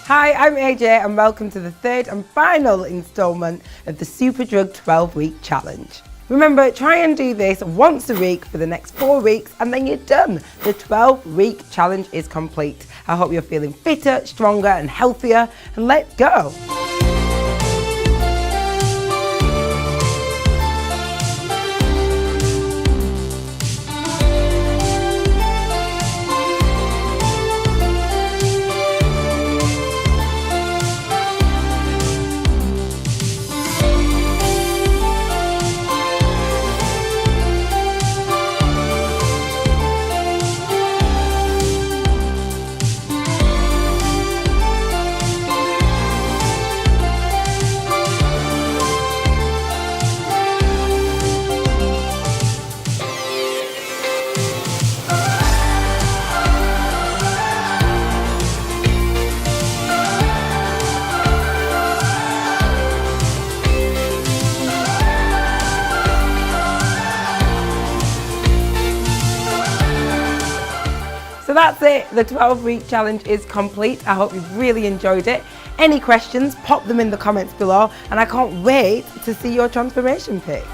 Hi, I'm AJ and welcome to the third and final instalment of the Superdrug 12-week challenge. Remember, try and do this once a week for the next 4 weeks and then you're done. The 12-week challenge is complete. I hope you're feeling fitter, stronger and healthier, and let's go. So that's it, the 12-week challenge is complete. I hope you've really enjoyed it. Any questions, pop them in the comments below and I can't wait to see your transformation pics.